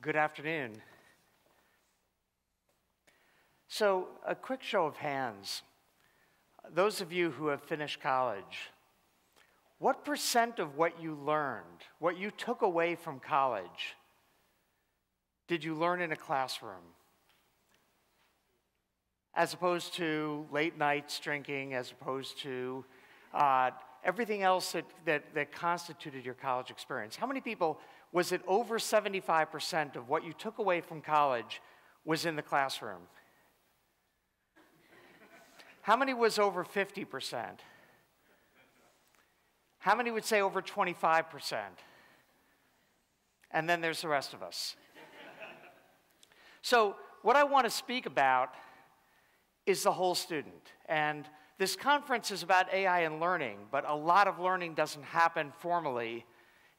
Good afternoon. So, a quick show of hands. Those of you who have finished college, what % of what you learned, what you took away from college, did you learn in a classroom? As opposed to late nights drinking, as opposed to everything else that constituted your college experience. How many people, was it over 75% of what you took away from college was in the classroom? How many was over 50%? How many would say over 25%? And then there's the rest of us. So what I want to speak about is the whole student. And this conference is about AI and learning, but a lot of learning doesn't happen formally.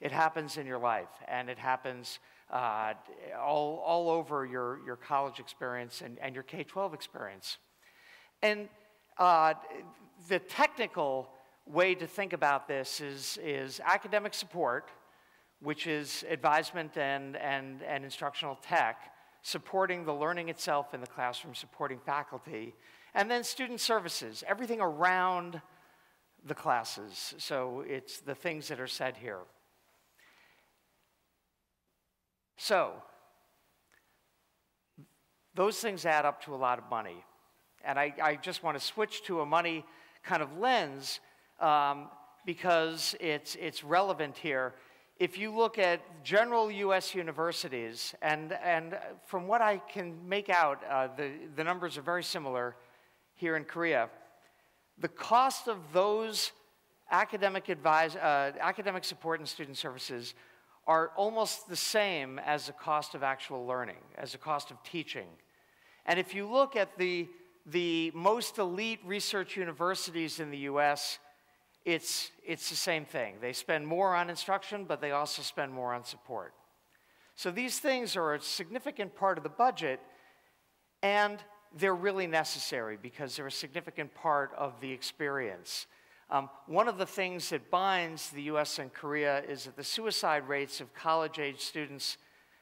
It happens in your life, and it happens all over your college experience and your K-12 experience. And the technical way to think about this is academic support, which is advisement and instructional tech, supporting the learning itself in the classroom, supporting faculty, and then student services, everything around the classes. So it's the things that are said here. So those things add up to a lot of money. And I just want to switch to a money kind of lens because it's relevant here. If you look at general US universities, and from what I can make out, the numbers are very similar here in Korea, the cost of those academic support and student services are almost the same as the cost of actual learning, as the cost of teaching. And if you look at the most elite research universities in the US, it's the same thing. They spend more on instruction, but they also spend more on support. So these things are a significant part of the budget, and they're really necessary because they're a significant part of the experience. One of the things that binds the US and Korea is that the suicide rates of college-age students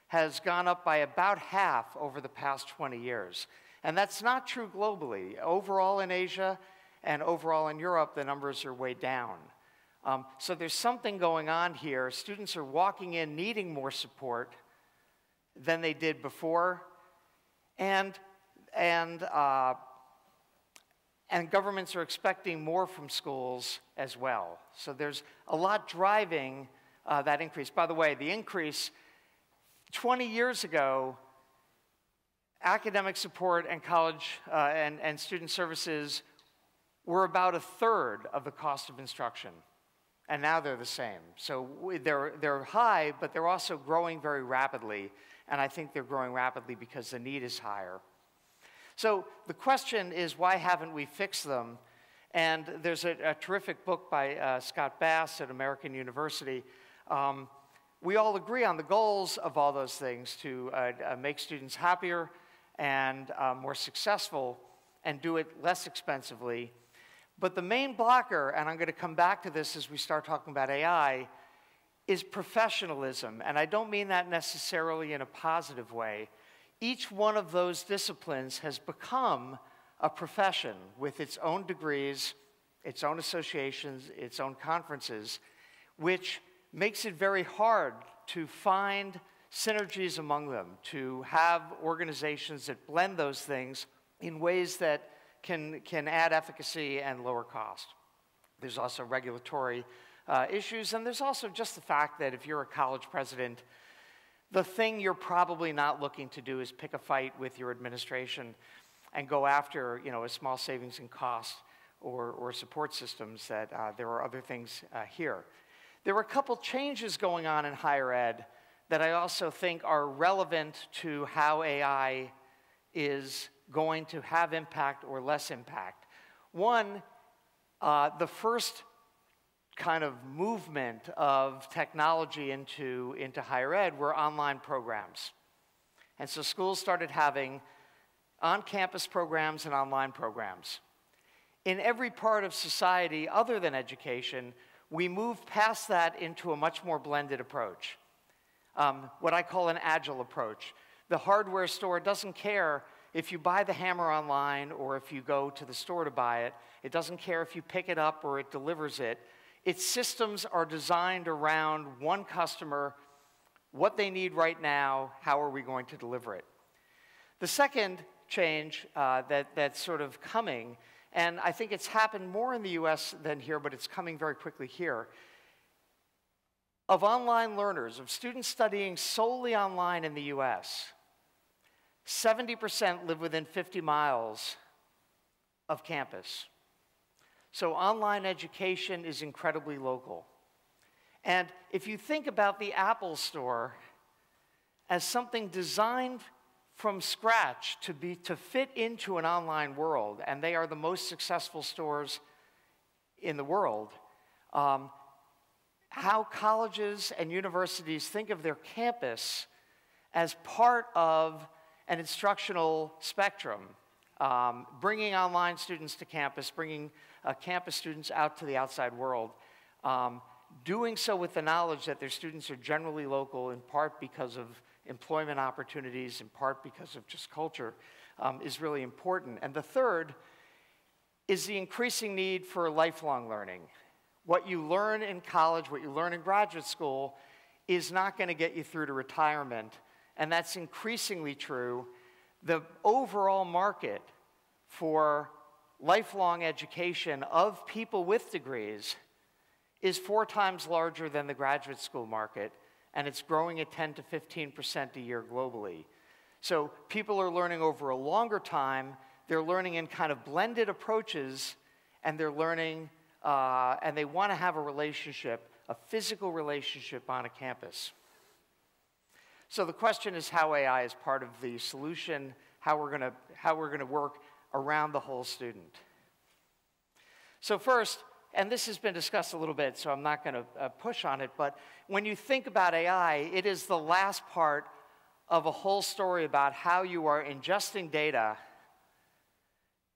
has gone up by about half over the past 20 years. And that's not true globally. Overall in Asia and overall in Europe, the numbers are way down. So there's something going on here. Students are walking in needing more support than they did before, and governments are expecting more from schools as well. So there's a lot driving that increase. By the way, the increase 20 years ago, academic support and college and student services were about a third of the cost of instruction, and now they're the same. So they're high, but they're also growing very rapidly, and I think they're growing rapidly because the need is higher. So the question is, why haven't we fixed them? And there's a terrific book by Scott Bass at American University. We all agree on the goals of all those things to make students happier and more successful and do it less expensively. But the main blocker, and I'm going to come back to this as we start talking about AI, is professionalism. And I don't mean that necessarily in a positive way. Each one of those disciplines has become a profession with its own degrees, its own associations, its own conferences, which makes it very hard to find synergies among them, to have organizations that blend those things in ways that can add efficacy and lower cost. There's also regulatory issues, and there's also just the fact that if you're a college president, the thing you're probably not looking to do is pick a fight with your administration and go after, a small savings in cost or support systems. That there are other things here. There were a couple changes going on in higher ed that I also think are relevant to how AI is going to have impact or less impact. One, the first kind of movement of technology into higher ed were online programs. And so schools started having on-campus programs and online programs. In every part of society other than education, we moved past that into a much more blended approach. what I call an agile approach. The hardware store doesn't care if you buy the hammer online or if you go to the store to buy it. It doesn't care if you pick it up or it delivers it. Its systems are designed around one customer, what they need right now, how are we going to deliver it. The second change that's sort of coming, and I think it's happened more in the US than here, but it's coming very quickly here, of online learners, of students studying solely online in the US, 70% live within 50 miles of campus. So online education is incredibly local. And if you think about the Apple Store as something designed from scratch to fit into an online world, and they are the most successful stores in the world, how colleges and universities think of their campus as part of an instructional spectrum, bringing online students to campus, bringing campus students out to the outside world, doing so with the knowledge that their students are generally local, in part because of employment opportunities, in part because of just culture, is really important. And the third is the increasing need for lifelong learning. What you learn in college, what you learn in graduate school, is not going to get you through to retirement, and that's increasingly true. The overall market for lifelong education of people with degrees is 4 times larger than the graduate school market, and it's growing at 10 to 15% a year globally. So people are learning over a longer time, they're learning in kind of blended approaches, and they're learning, and they want to have a relationship, a physical relationship on a campus. So the question is how AI is part of the solution, how we're going to work around the whole student. So first, and this has been discussed a little bit, so I'm not going to push on it, but when you think about AI, it is the last part of a whole story about how you are ingesting data,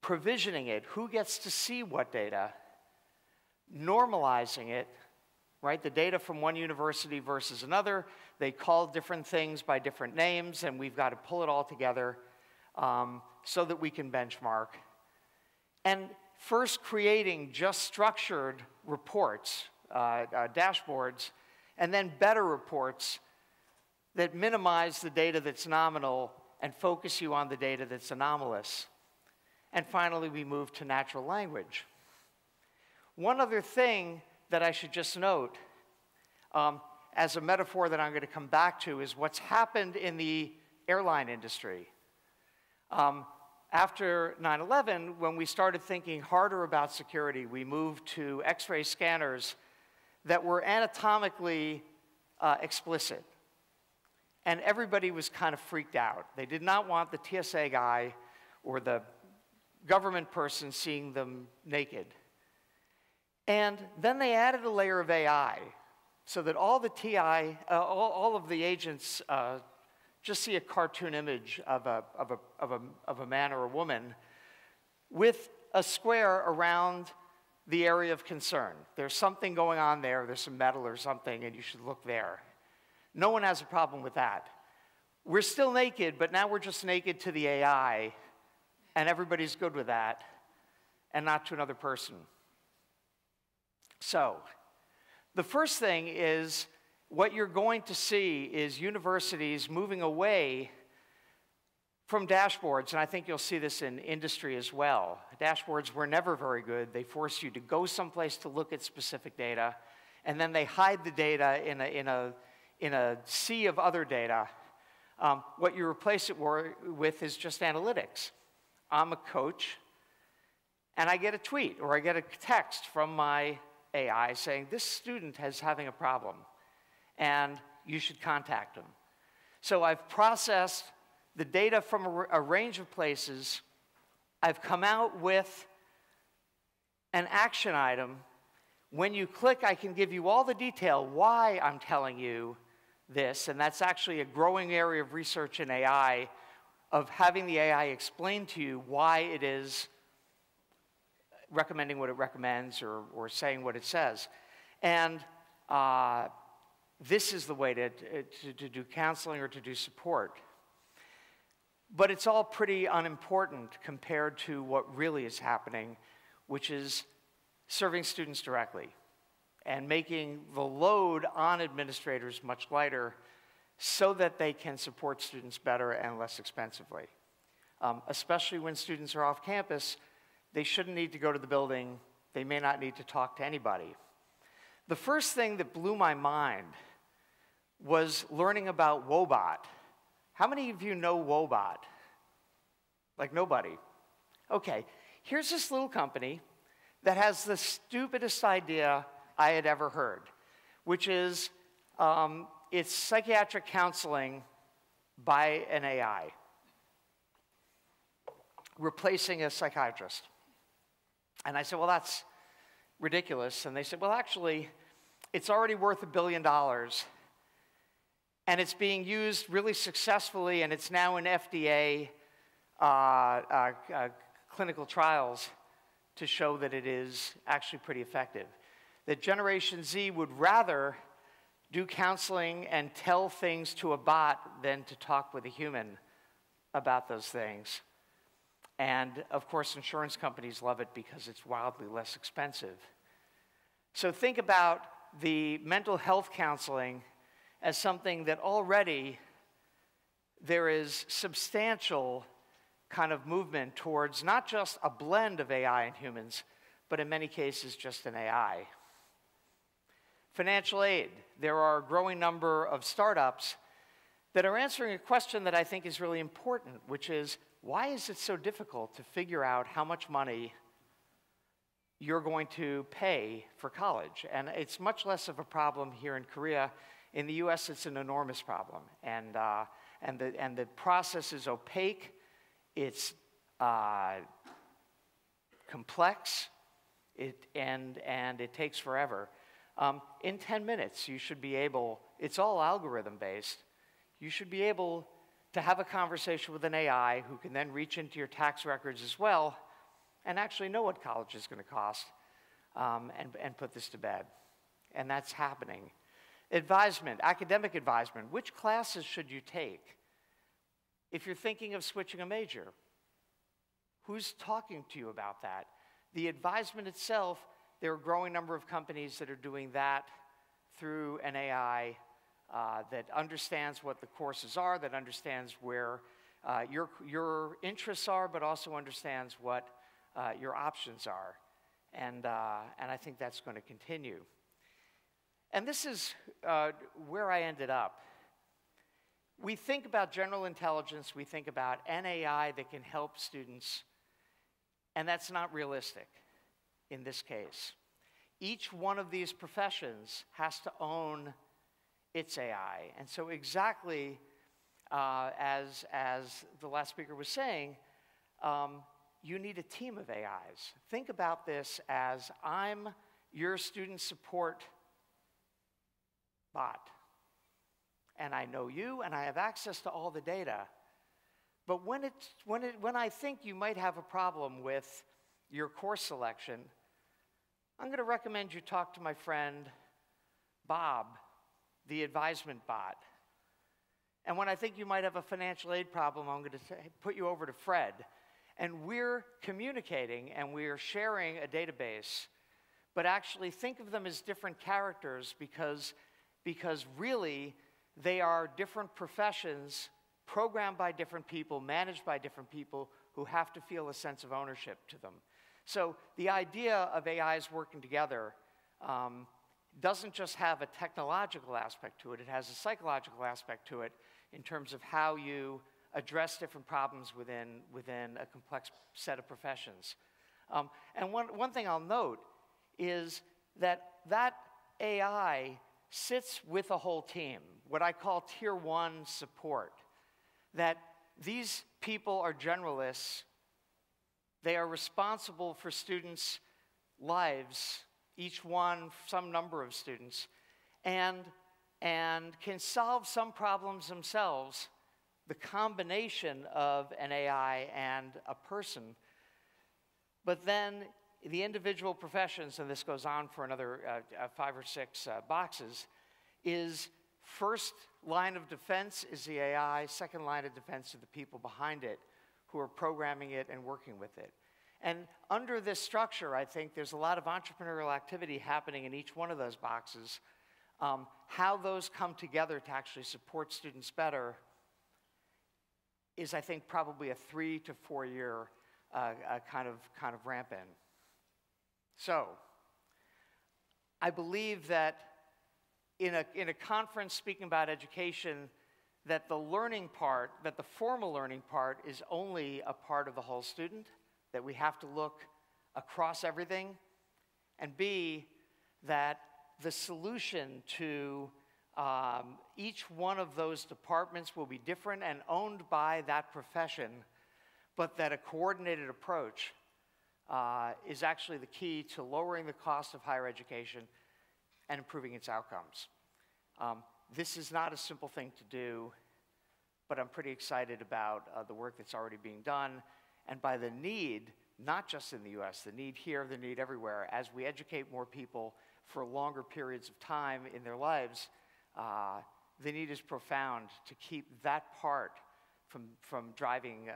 provisioning it, who gets to see what data, normalizing it, right? The data from one university versus another, they call different things by different names, and we've got to pull it all together so that we can benchmark. And first creating just structured reports, dashboards, and then better reports that minimize the data that's nominal and focus you on the data that's anomalous. And finally, we move to natural language. One other thing that I should just note, as a metaphor that I'm going to come back to, is what's happened in the airline industry. After 9/11, when we started thinking harder about security, we moved to X-ray scanners that were anatomically explicit. And everybody was kind of freaked out. They did not want the TSA guy or the government person seeing them naked. And then they added a layer of AI so that all of the agents just see a cartoon image of a man or a woman with a square around the area of concern. There's something going on there, there's some metal or something, and you should look there. No one has a problem with that. We're still naked, but now we're just naked to the AI, and everybody's good with that, and not to another person. So, the first thing is, what you're going to see is universities moving away from dashboards, and I think you'll see this in industry as well. Dashboards were never very good. They force you to go someplace to look at specific data, and then they hide the data in a sea of other data. What you replace it with is just analytics. I'm a coach, and I get a tweet, or I get a text from my AI saying, this student is having a problem, and you should contact them. So I've processed the data from a range of places. I've come out with an action item. When you click, I can give you all the detail why I'm telling you this, and that's actually a growing area of research in AI, of having the AI explain to you why it is recommending what it recommends or saying what it says. And this is the way to do counseling or to do support. But it's all pretty unimportant compared to what really is happening, which is serving students directly and making the load on administrators much lighter so that they can support students better and less expensively. Especially when students are off campus, they shouldn't need to go to the building. They may not need to talk to anybody. The first thing that blew my mind was learning about Wobot. How many of you know Wobot? Like nobody. Okay, here's this little company that has the stupidest idea I had ever heard, which is it's psychiatric counseling by an AI, replacing a psychiatrist. And I said, well, that's ridiculous. And they said, well, actually, it's already worth $1 billion. And it's being used really successfully, and it's now in FDA clinical trials to show that it is actually pretty effective. That Generation Z would rather do counseling and tell things to a bot than to talk with a human about those things. And of course, insurance companies love it because it's wildly less expensive. So think about the mental health counseling as something that already there is substantial kind of movement towards not just a blend of AI and humans, but in many cases just an AI. Financial aid. There are a growing number of startups that are answering a question that I think is really important, which is, why is it so difficult to figure out how much money you're going to pay for college? And it's much less of a problem here in Korea. In the US, it's an enormous problem. And the process is opaque, it's complex, and it takes forever. In 10 minutes, you should be able, it's all algorithm-based, you should be able to have a conversation with an AI who can then reach into your tax records as well and actually know what college is going to cost and put this to bed. And that's happening. Advisement, academic advisement. Which classes should you take? If you're thinking of switching a major, who's talking to you about that? The advisement itself, there are a growing number of companies that are doing that through an AI that understands what the courses are, that understands where your interests are, but also understands what your options are. And I think that's going to continue. And this is where I ended up. We think about general intelligence, we think about an AI that can help students, and that's not realistic in this case. Each one of these professions has to own its AI. And so exactly as the last speaker was saying, you need a team of AIs. Think about this as I'm your student support bot. And I know you, and I have access to all the data. But when I think you might have a problem with your course selection, I'm going to recommend you talk to my friend Bob, the advisement bot. And when I think you might have a financial aid problem, I'm going to put you over to Fred. And we're communicating and we're sharing a database, but actually think of them as different characters because really they are different professions programmed by different people, managed by different people who have to feel a sense of ownership to them. So the idea of AIs working together doesn't just have a technological aspect to it, it has a psychological aspect to it in terms of how you address different problems within a complex set of professions. And one thing I'll note is that AI sits with a whole team, what I call tier 1 support, that these people are generalists. They are responsible for students' lives, each one, some number of students, and can solve some problems themselves, the combination of an AI and a person. But then the individual professions, and this goes on for another 5 or 6 boxes, is first line of defense is the AI, second line of defense are the people behind it who are programming it and working with it. And under this structure, I think there's a lot of entrepreneurial activity happening in each one of those boxes. How those come together to actually support students better is, I think, probably a 3 to 4 year kind of ramp in. So, I believe that in a conference speaking about education, that the learning part, that the formal learning part is only a part of the whole student, that we have to look across everything, and B, that the solution to each one of those departments will be different and owned by that profession, but that a coordinated approach is actually the key to lowering the cost of higher education and improving its outcomes. This is not a simple thing to do, but I'm pretty excited about the work that's already being done, and by the need, not just in the US, the need here, the need everywhere. As we educate more people for longer periods of time in their lives, the need is profound to keep that part from driving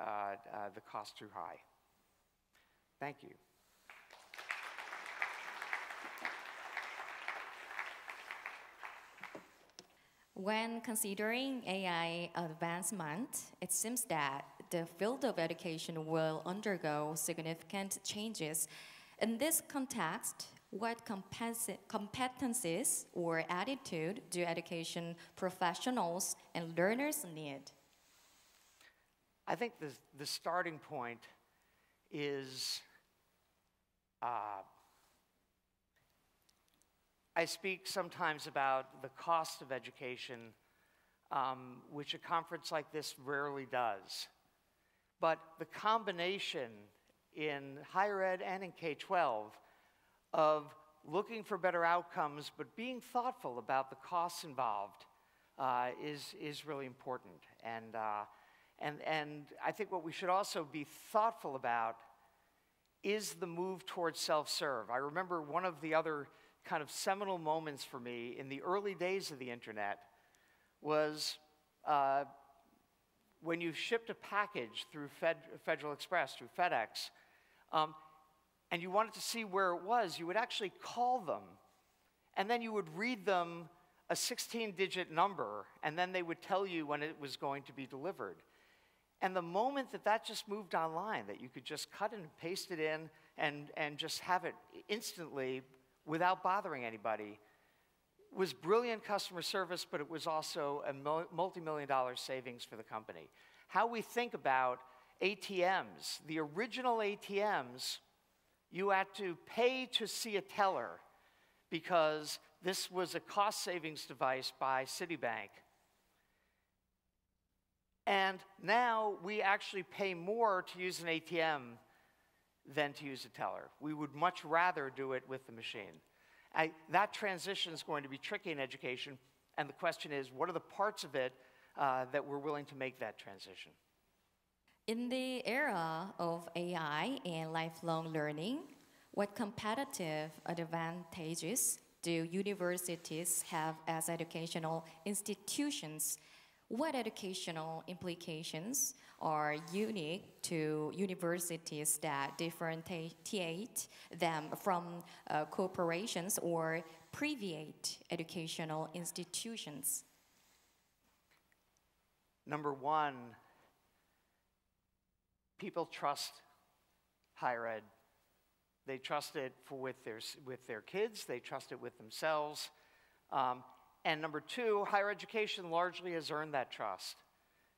the cost too high. Thank you. When considering AI advancement, it seems that the field of education will undergo significant changes. In this context, what competencies or attitude do education professionals and learners need? I think the starting point is I speak sometimes about the cost of education, which a conference like this rarely does. But the combination in higher ed and in K-12 of looking for better outcomes but being thoughtful about the costs involved is really important. And I think what we should also be thoughtful about is the move towards self-serve. I remember one of the other kind of seminal moments for me in the early days of the internet was when you shipped a package through Federal Express, through FedEx, and you wanted to see where it was, you would actually call them, and then you would read them a 16-digit number, and then they would tell you when it was going to be delivered. And the moment that that just moved online, that you could just cut and paste it in and just have it instantly without bothering anybody, was brilliant customer service, but it was also a multi-million-dollar savings for the company. How we think about ATMs, the original ATMs, you had to pay to see a teller because this was a cost savings device by Citibank. And now we actually pay more to use an ATM than to use a teller. We would much rather do it with the machine. That transition is going to be tricky in education, and the question is, what are the parts of it that we're willing to make that transition? In the era of AI and lifelong learning, what competitive advantages do universities have as educational institutions? What educational implications are unique to universities that differentiate them from corporations or private educational institutions? Number one, people trust higher ed. They trust it with their kids, they trust it with themselves. And number two, higher education largely has earned that trust,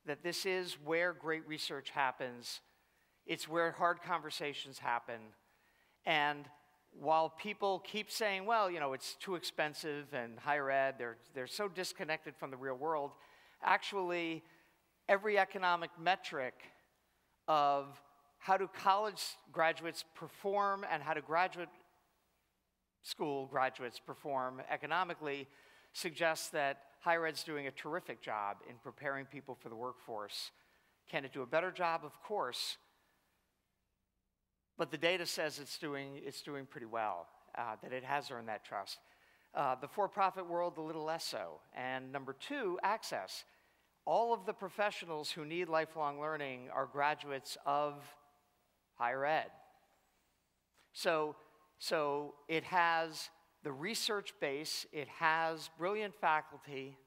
that this is where great research happens, it's where hard conversations happen. And while people keep saying, well, you know, it's too expensive and higher ed, they're so disconnected from the real world, actually every economic metric of how do college graduates perform and how do graduate school graduates perform economically suggests that higher ed's doing a terrific job in preparing people for the workforce. Can it do a better job? Of course. But the data says it's doing pretty well, that it has earned that trust. The for-profit world, a little less so. And number two, access. All of the professionals who need lifelong learning are graduates of higher ed. So it has the research base, it has brilliant faculty,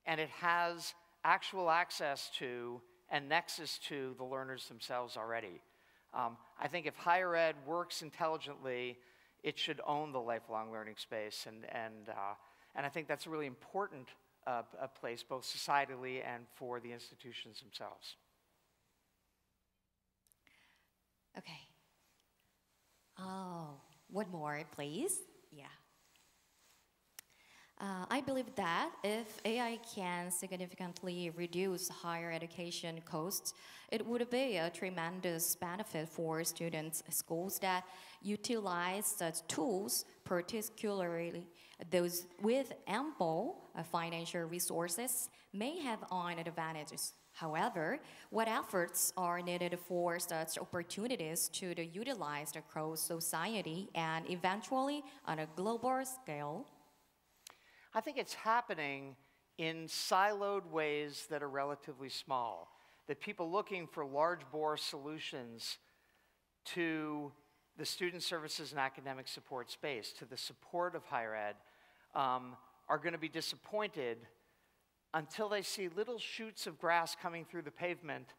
and it has actual access to and nexus to the learners themselves already. I think if higher ed works intelligently, it should own the lifelong learning space, and I think that's a really important a place, both societally and for the institutions themselves. Okay. Oh, one more, please. Yeah. I believe that if AI can significantly reduce higher education costs, it would be a tremendous benefit for students. Schools that utilize such tools, particularly those with ample financial resources, may have own advantages. However, what efforts are needed for such opportunities to be utilized across society and eventually on a global scale? I think it's happening in siloed ways that are relatively small, that people looking for large bore solutions to the student services and academic support space, to the support of higher ed, are going to be disappointed until they see little shoots of grass coming through the pavement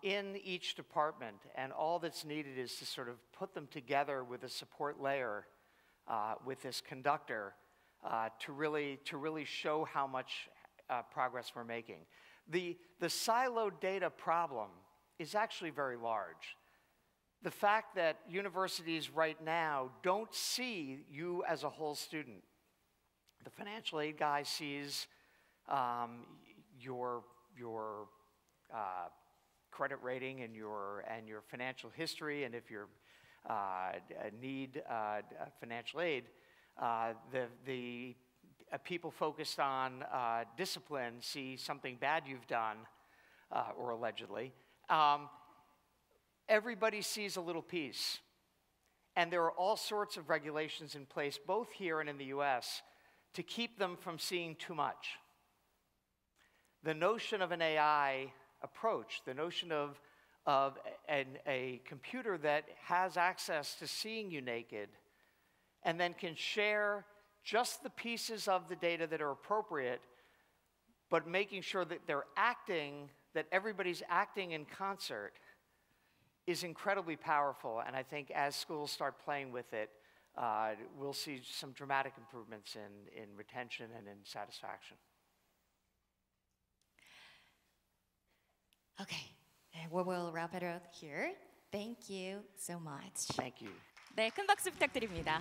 in each department. And all that's needed is to sort of put them together with a support layer, with this conductor, to really show how much progress we're making. The siloed data problem is actually very large. The fact that universities right now don't see you as a whole student. The financial aid guy sees your credit rating and your financial history, and if you need financial aid, the people focused on discipline see something bad you've done, or allegedly. Everybody sees a little piece. And there are all sorts of regulations in place, both here and in the US, to keep them from seeing too much. The notion of an AI approach, the notion of a computer that has access to seeing you naked and then can share just the pieces of the data that are appropriate, but making sure that that everybody's acting in concert, is incredibly powerful. And I think as schools start playing with it, we'll see some dramatic improvements in retention and in satisfaction. Okay, we will wrap it up here. Thank you so much. Thank you. 네, 큰 박수 부탁드립니다.